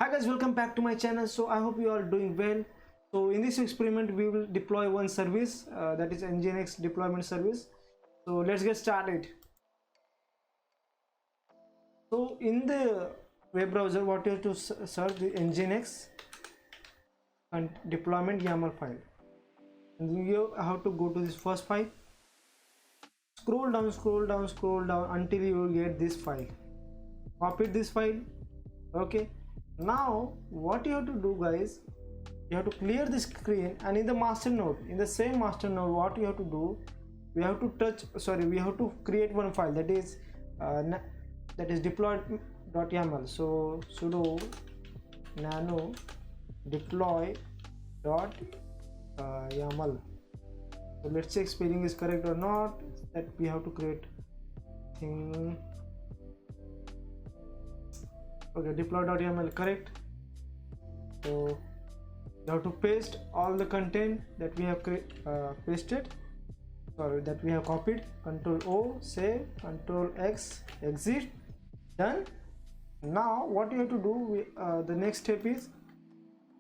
Hi guys, welcome back to my channel. So I hope you are doing well. So in this experiment we will deploy one service, that is nginx deployment service. So let's get started. So in the web browser, what you have to search the nginx and deployment YAML file, and you have to go to this first file. Scroll down until you will get this file. Copy this file. Okay, now what you have to do, guys, you have to clear the screen, and in the master node, in the same master node, what you have to do, we have to create one file that is deploy.yaml. so sudo nano deploy.yaml. so let's check spelling is correct or not. That we have to create thing. Okay, deploy.yaml correct. So you have to paste all the content that we have that we have copied. Control O, save, Control X, exit, done. Now what you have to do, the next step is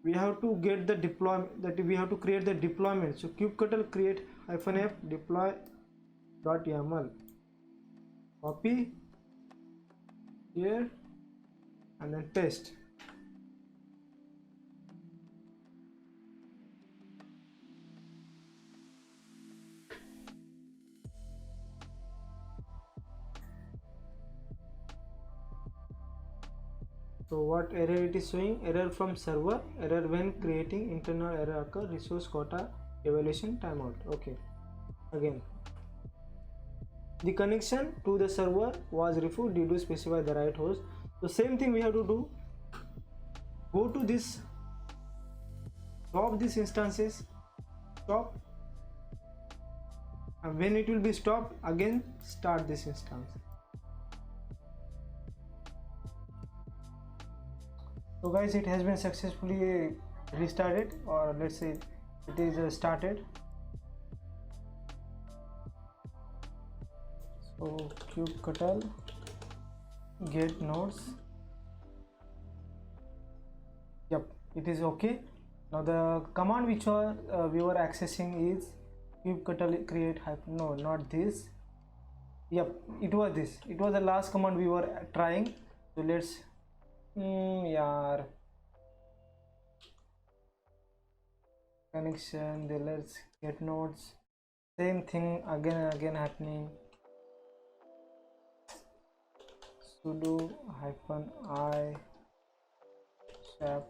we have to get the deployment, that we have to create the deployment. So kubectl create -f deploy.yaml, copy here and then paste. So what error it is showing? Error from server, error when creating, internal error occur, resource quota evaluation timeout. Okay, again, the connection to the server was removed due to specify the right host. So same thing we have to do. Go to this, stop these instances, stop, and when it will be stopped, again start this instance. So guys, it has been successfully restarted, or let's say it is started. So kubectl get nodes. Yep, it is okay. Now the command which we were accessing is kubectl create no, not this. Yep, it was this. It was the last command we were trying. So let's yaar, connection, then let's get nodes. Same thing again and again happening. Sudo -i shap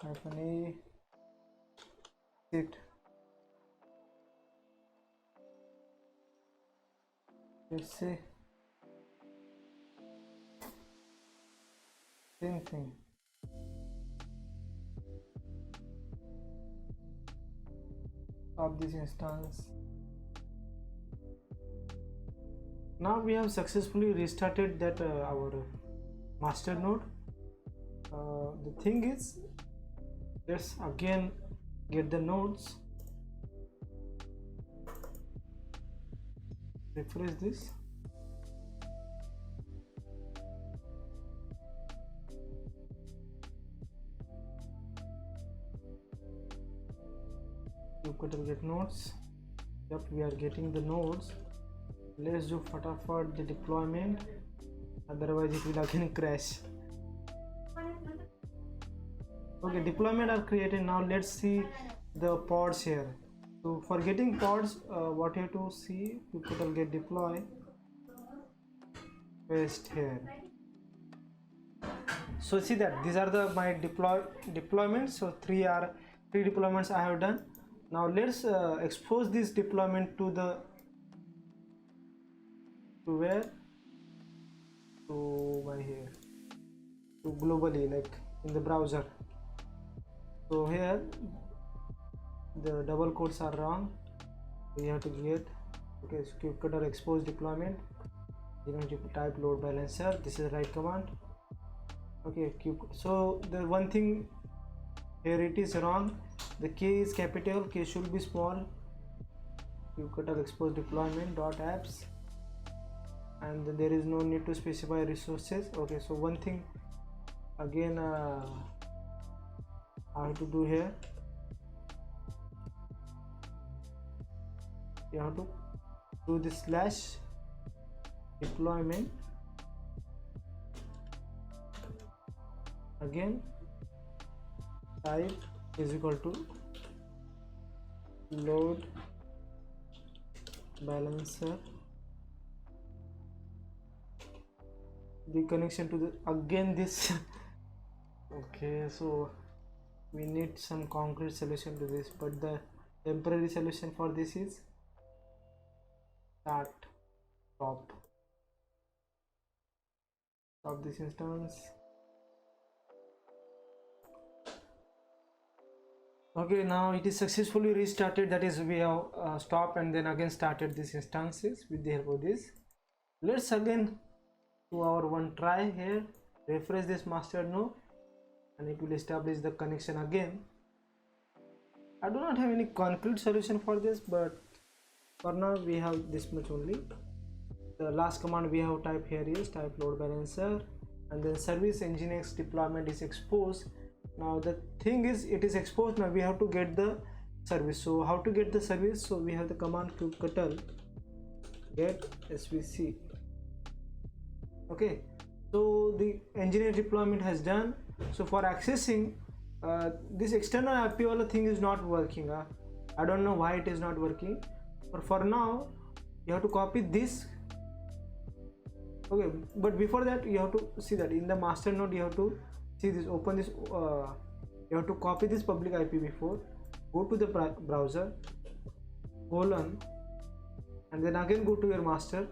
-e sit. Let's see, same thing. Of this instance. Now we have successfully restarted that our master node. The thing is, let's again get the nodes, refresh this. Kubectl get nodes. Yep, we are getting the nodes. Let's do fatafat the deployment, otherwise it will again crash. Okay, deployment are created. Now let's see the pods here. So for getting pods, what you have to see, kubectl get deploy, paste here. So see that these are the my deployments. So three deployments I have done. Now let's expose this deployment to where, to my here, to globally, like in the browser. So here the double quotes are wrong. We have to get, okay, so kubectl expose deployment, you need to type load balancer. This is the right command. Okay, so the one thing here, it is wrong. The K is capital, K should be small. kubectl expose deployment dot apps, and there is no need to specify resources. Okay, so one thing again I have to do here, you have to do this slash deployment, again type is equal to load balancer, the connection to the again this okay, so we need some concrete solution to this, but the temporary solution for this is start stop this instance. Okay, now it is successfully restarted, that is we have stopped and then again started these instances with the help of this. Let's again do our one try here, refresh this master node and it will establish the connection again. I do not have any concrete solution for this, but for now we have this much only. The last command we have type here is type load balancer, and then service nginx deployment is exposed. Now the thing is, it is exposed, now we have to get the service. So how to get the service? So we have the command kubectl get svc. Okay, so the nginx deployment has done. So for accessing this external IP wala thing is not working. I don't know why it is not working, but for now you have to copy this. Okay, but before that you have to see that in the master node you have to see this, open this, you have to copy this public IP before, go to the browser, colon, and then again go to your master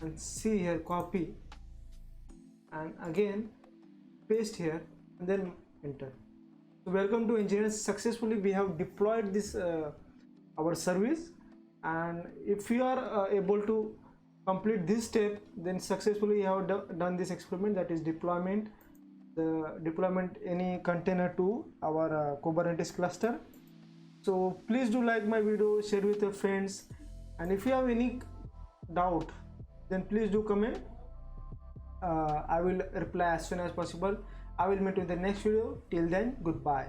and see here copy, and again paste here and then enter. So welcome to Nginx. Successfully we have deployed this our service, and if you are able to complete this step, then successfully you have done this experiment, that is deployment, the deployment any container to our Kubernetes cluster. So please do like my video, share with your friends, and if you have any doubt then please do comment. I will reply as soon as possible. I will meet you in the next video. Till then, goodbye.